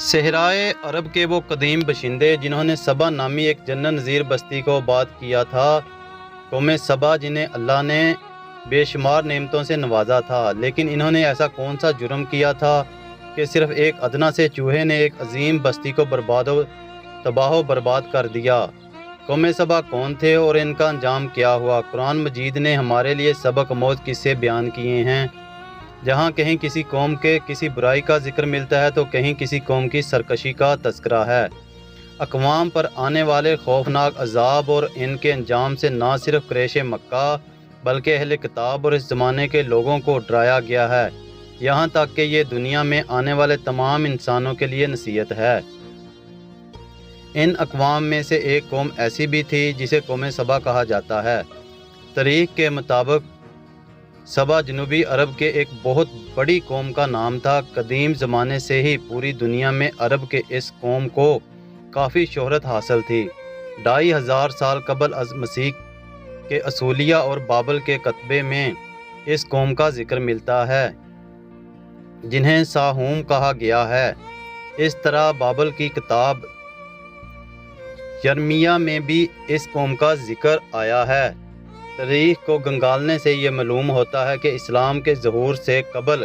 صحرائے عرب کے وہ قدیم باشندے جنہوں نے سبا نامی ایک جنت نظیر بستی کو آباد کیا تھا۔ قوم سبا جنہیں اللہ نے بے شمار نعمتوں سے نوازا تھا، لیکن انہوں نے ایسا کون سا جرم کیا تھا کہ صرف ایک ادنا سے چوہے نے ایک عظیم بستی کو تباہ و برباد کر دیا۔ قوم سبا کون تھے اور ان کا انجام کیا ہوا؟ قرآن مجید نے ہمارے لیے سبق آموز قصے بیان کیے ہیں، جہاں کہیں کسی قوم کے کسی برائی کا ذکر ملتا ہے تو کہیں کسی قوم کی سرکشی کا تذکرہ ہے۔ اقوام پر آنے والے خوفناک عذاب اور ان کے انجام سے نہ صرف قریش مکہ بلکہ اہل کتاب اور اس زمانے کے لوگوں کو ڈرایا گیا ہے، یہاں تک کہ یہ دنیا میں آنے والے تمام انسانوں کے لیے نصیحت ہے۔ ان اقوام میں سے ایک قوم ایسی بھی تھی جسے قوم سبا کہا جاتا ہے۔ تاریخ کے مطابق سبا جنوبی عرب کے ایک بہت بڑی قوم کا نام تھا۔ قدیم زمانے سے ہی پوری دنیا میں عرب کے اس قوم کو کافی شہرت حاصل تھی۔ 2500 سال قبل از مسیح کے اصولیہ اور بابل کے کتبے میں اس قوم کا ذکر ملتا ہے، جنہیں ساہوم کہا گیا ہے۔ اس طرح بابل کی کتاب یرمیہ میں بھی اس قوم کا ذکر آیا ہے۔ تاریخ کو گنگالنے سے یہ معلوم ہوتا ہے کہ اسلام کے ظہور سے قبل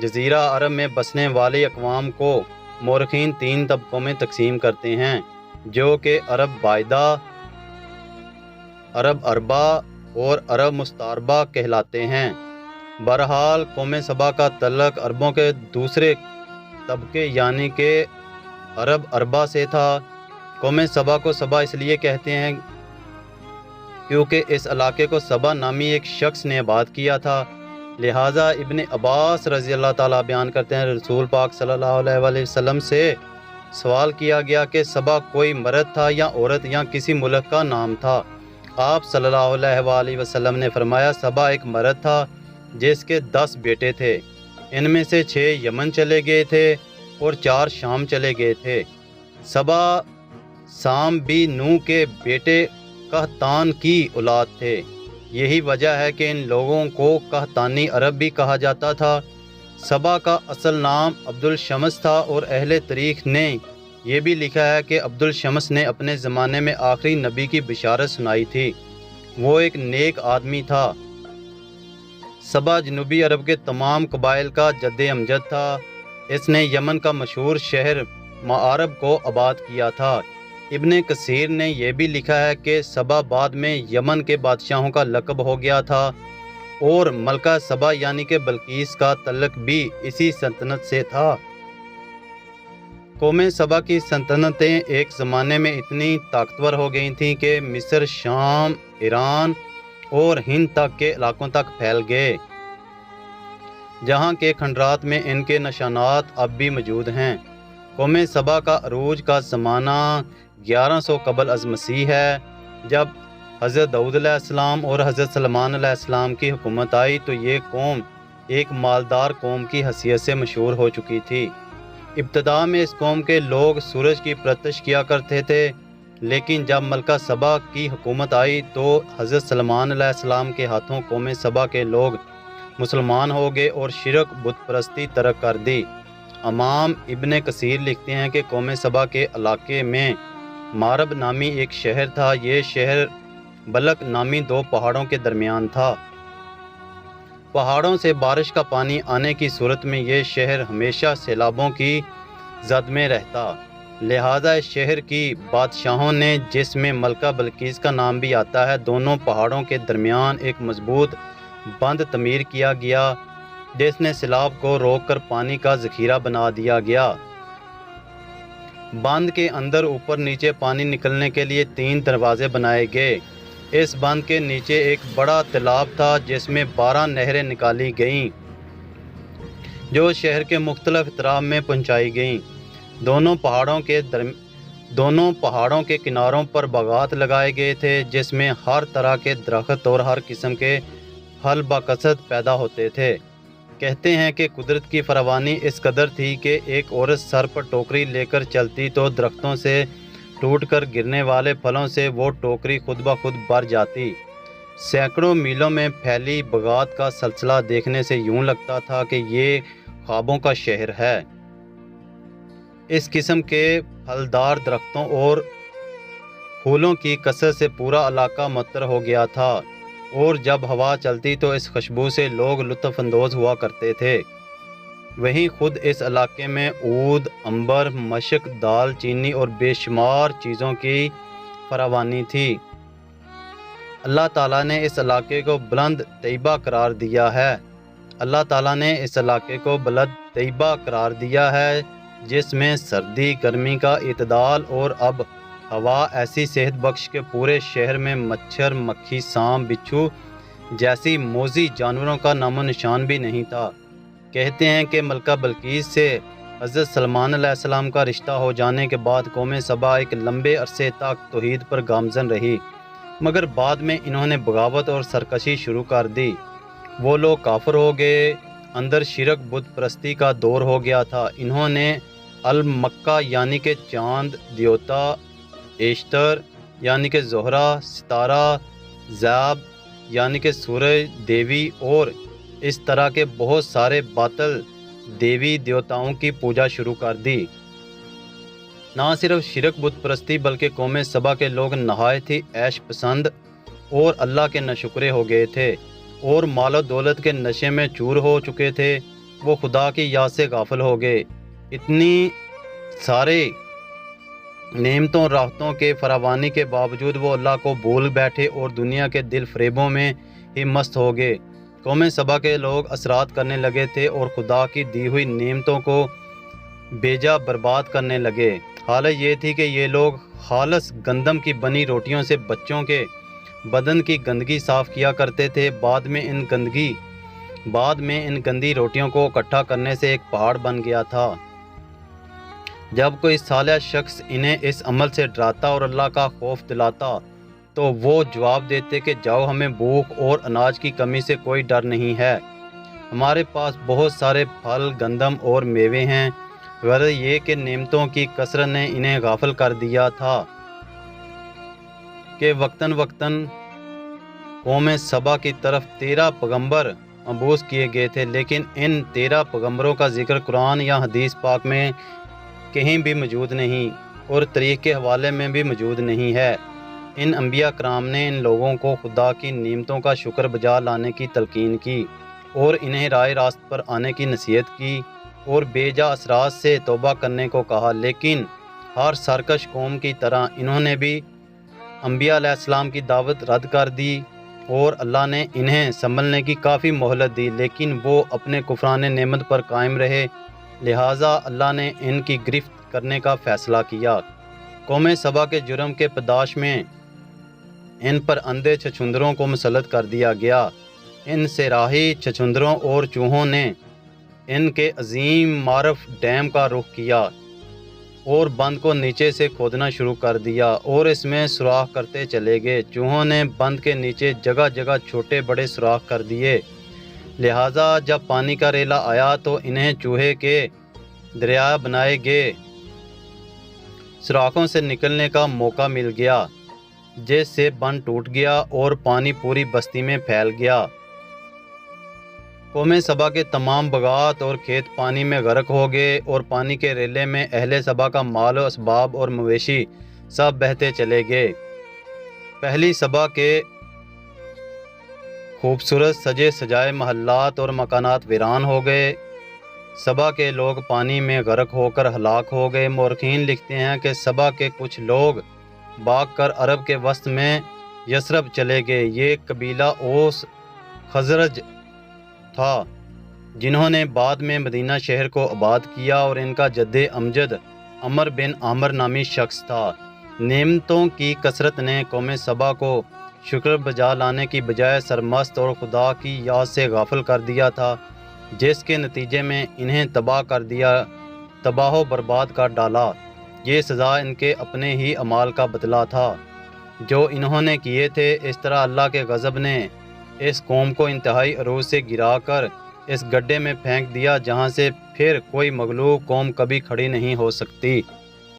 جزیرہ عرب میں بسنے والی اقوام کو مورخین 3 طبقوں میں تقسیم کرتے ہیں، جو کہ عرب بائدہ، عرب اربا اور عرب مستعربہ کہلاتے ہیں۔ بہرحال قوم سبا کا تعلق عربوں کے دوسرے طبقے یعنی کہ عرب اربا سے تھا۔ قوم سبا کو سبا اس لیے کہتے ہیں کیونکہ اس علاقے کو سبا نامی ایک شخص نے آباد کیا تھا، لہٰذا ابن عباس رضی اللہ تعالیٰ بیان کرتے ہیں رسول پاک صلی اللہ علیہ وآلہ وسلم سے سوال کیا گیا کہ سبا کوئی مرد تھا یا عورت یا کسی ملک کا نام تھا؟ آپ صلی اللہ علیہ وآلہ وسلم نے فرمایا سبا ایک مرد تھا جس کے 10 بیٹے تھے، ان میں سے 6 یمن چلے گئے تھے اور 4 شام چلے گئے تھے۔ سبا سام بھی نوح کے بیٹے قحطان کی اولاد تھے، یہی وجہ ہے کہ ان لوگوں کو قحطانی عرب بھی کہا جاتا تھا۔ سبا کا اصل نام عبد الشمس تھا اور اہل تاریخ نے یہ بھی لکھا ہے کہ عبد الشمس نے اپنے زمانے میں آخری نبی کی بشارت سنائی تھی، وہ ایک نیک آدمی تھا۔ سبا جنوبی عرب کے تمام قبائل کا جد امجد تھا۔ اس نے یمن کا مشہور شہر معارب کو آباد کیا تھا۔ ابن کثیر نے یہ بھی لکھا ہے کہ سبا بعد میں یمن کے بادشاہوں کا لقب ہو گیا تھا اور ملکہ سبا یعنی کہ بلقیس کا تعلق بھی اسی سلطنت سے تھا۔ قوم سبا کی سلطنتیں ایک زمانے میں اتنی طاقتور ہو گئی تھیں کہ مصر، شام، ایران اور ہند تک کے علاقوں تک پھیل گئے، جہاں کے کھنڈرات میں ان کے نشانات اب بھی موجود ہیں۔ قوم سبا کا عروج کا زمانہ 1100 قبل از مسیح ہے۔ جب حضرت داؤد علیہ السلام اور حضرت سلیمان علیہ السلام کی حکومت آئی تو یہ قوم ایک مالدار قوم کی حیثیت سے مشہور ہو چکی تھی۔ ابتدا میں اس قوم کے لوگ سورج کی پرستش کیا کرتے تھے، لیکن جب ملکہ سبا کی حکومت آئی تو حضرت سلیمان علیہ السلام کے ہاتھوں قوم سبا کے لوگ مسلمان ہو گئے اور شرک بت پرستی ترک کر دی۔ امام ابن کثیر لکھتے ہیں کہ قوم سبا کے علاقے میں معرب نامی ایک شہر تھا۔ یہ شہر بلق نامی 2 پہاڑوں کے درمیان تھا۔ پہاڑوں سے بارش کا پانی آنے کی صورت میں یہ شہر ہمیشہ سیلابوں کی زد میں رہتا، لہٰذا اس شہر کی بادشاہوں نے، جس میں ملکہ بلقیس کا نام بھی آتا ہے، دونوں پہاڑوں کے درمیان ایک مضبوط بند تعمیر کیا گیا جس نے سیلاب کو روک کر پانی کا ذخیرہ بنا دیا گیا۔ بند کے اندر اوپر نیچے پانی نکلنے کے لیے 3 دروازے بنائے گئے۔ اس بند کے نیچے ایک بڑا تالاب تھا جس میں 12 نہریں نکالی گئیں جو شہر کے مختلف اطراف میں پہنچائی گئیں۔ دونوں پہاڑوں کے کناروں پر باغات لگائے گئے تھے جس میں ہر طرح کے درخت اور ہر قسم کے پھل بکثرت پیدا ہوتے تھے۔ کہتے ہیں کہ قدرت کی فراوانی اس قدر تھی کہ ایک عورت سر پر ٹوکری لے کر چلتی تو درختوں سے ٹوٹ کر گرنے والے پھلوں سے وہ ٹوکری خود بخود بھر جاتی۔ سینکڑوں میلوں میں پھیلی باغات کا سلسلہ دیکھنے سے یوں لگتا تھا کہ یہ خوابوں کا شہر ہے۔ اس قسم کے پھلدار درختوں اور پھولوں کی کثرت سے پورا علاقہ معطر ہو گیا تھا، اور جب ہوا چلتی تو اس خوشبو سے لوگ لطف اندوز ہوا کرتے تھے۔ وہیں خود اس علاقے میں عود، عنبر، مشک، دال چینی اور بے شمار چیزوں کی فراوانی تھی۔ اللہ تعالیٰ نے اس علاقے کو بلند طیبہ قرار دیا ہے۔ اللہ تعالیٰ نے اس علاقے کو بلند طیبہ قرار دیا ہے جس میں سردی گرمی کا اعتدال اور اب ہوا ایسی صحت بخش کہ پورے شہر میں مچھر، مکھی، سانپ، بچھو جیسی موذی جانوروں کا نام و نشان بھی نہیں تھا۔ کہتے ہیں کہ ملکہ بلقیس سے حضرت سلیمان علیہ السلام کا رشتہ ہو جانے کے بعد قوم سبا ایک لمبے عرصے تک توحید پر گامزن رہی، مگر بعد میں انہوں نے بغاوت اور سرکشی شروع کر دی۔ وہ لوگ کافر ہو گئے، اندر شرک بت پرستی کا دور ہو گیا تھا۔ انہوں نے المکہ یعنی کہ چاند، دیوتا، ایشتر یعنی کہ زہرہ، ستارہ، زیب یعنی کہ سورج، دیوی اور اس طرح کے بہت سارے باطل دیوی دیوتاؤں کی پوجا شروع کر دی۔ نہ صرف شرک بت پرستی بلکہ قوم سبا کے لوگ نہایت ہی عیش پسند اور اللہ کے ناشکرے ہو گئے تھے اور مال و دولت کے نشے میں چور ہو چکے تھے۔ وہ خدا کی یاد سے غافل ہو گئے۔ اتنی سارے نعمتوں راحتوں کے فراوانی کے باوجود وہ اللہ کو بھول بیٹھے اور دنیا کے دل فریبوں میں ہی مست ہو گئے۔ قوم سبا کے لوگ اثرات کرنے لگے تھے اور خدا کی دی ہوئی نعمتوں کو بیجا برباد کرنے لگے۔ حالت یہ تھی کہ یہ لوگ خالص گندم کی بنی روٹیوں سے بچوں کے بدن کی گندگی صاف کیا کرتے تھے۔ بعد میں ان گندی روٹیوں کو اکٹھا کرنے سے ایک پہاڑ بن گیا تھا۔ جب کوئی صالح شخص انہیں اس عمل سے ڈراتا اور اللہ کا خوف دلاتا تو وہ جواب دیتے کہ جاؤ، ہمیں بھوک اور اناج کی کمی سے کوئی ڈر نہیں ہے، ہمارے پاس بہت سارے پھل، گندم اور میوے ہیں۔ غرض یہ کہ نعمتوں کی کثرت نے انہیں غافل کر دیا تھا کہ وقتاً فوقتاً قوم سبا کی طرف 13 پیغمبر مبعوث کیے گئے تھے، لیکن ان 13 پیغمبروں کا ذکر قرآن یا حدیث پاک میں کہیں بھی موجود نہیں اور تاریخ کے حوالے میں بھی موجود نہیں ہے۔ ان انبیاء کرام نے ان لوگوں کو خدا کی نعمتوں کا شکر بجا لانے کی تلقین کی اور انہیں راہ راست پر آنے کی نصیحت کی اور بے جا اثرات سے توبہ کرنے کو کہا، لیکن ہر سرکش قوم کی طرح انہوں نے بھی انبیاء علیہ السلام کی دعوت رد کر دی اور اللہ نے انہیں سنبھلنے کی کافی مہلت دی، لیکن وہ اپنے کفران نعمت پر قائم رہے، لہٰذا اللہ نے ان کی گرفت کرنے کا فیصلہ کیا۔ قوم سبا کے جرم کے پاداش میں ان پر اندھے چھچھندروں کو مسلط کر دیا گیا۔ ان صحرائی چھچھندروں اور چوہوں نے ان کے عظیم معرف ڈیم کا رخ کیا اور بند کو نیچے سے کھودنا شروع کر دیا اور اس میں سوراخ کرتے چلے گئے۔ چوہوں نے بند کے نیچے جگہ جگہ چھوٹے بڑے سوراخ کر دیے، لہٰذا جب پانی کا ریلا آیا تو انہیں چوہے کے دریا بنائے گئے سوراخوں سے نکلنے کا موقع مل گیا، جس سے بند ٹوٹ گیا اور پانی پوری بستی میں پھیل گیا۔ قوم سبا کے تمام باغات اور کھیت پانی میں غرق ہو گئے اور پانی کے ریلے میں اہل سبا کا مال و اسباب اور مویشی سب بہتے چلے گئے۔ پہلی سبا کے خوبصورت سجے سجائے محلات اور مکانات ویران ہو گئے۔ سبا کے لوگ پانی میں غرق ہو کر ہلاک ہو گئے۔ مورخین لکھتے ہیں کہ سبا کے کچھ لوگ بھاگ کر عرب کے وسط میں یثرب چلے گئے۔ یہ قبیلہ اوس خزرج تھا جنہوں نے بعد میں مدینہ شہر کو آباد کیا اور ان کا جد امجد عمر بن عامر نامی شخص تھا۔ نعمتوں کی کثرت نے قوم سبا کو شکر بجا لانے کی بجائے سرمست اور خدا کی یاد سے غافل کر دیا تھا، جس کے نتیجے میں انہیں تباہ و برباد کر ڈالا۔ یہ سزا ان کے اپنے ہی اعمال کا بدلہ تھا جو انہوں نے کیے تھے۔ اس طرح اللہ کے غضب نے اس قوم کو انتہائی عروج سے گرا کر اس گڈھے میں پھینک دیا جہاں سے پھر کوئی مغلوب قوم کبھی کھڑی نہیں ہو سکتی۔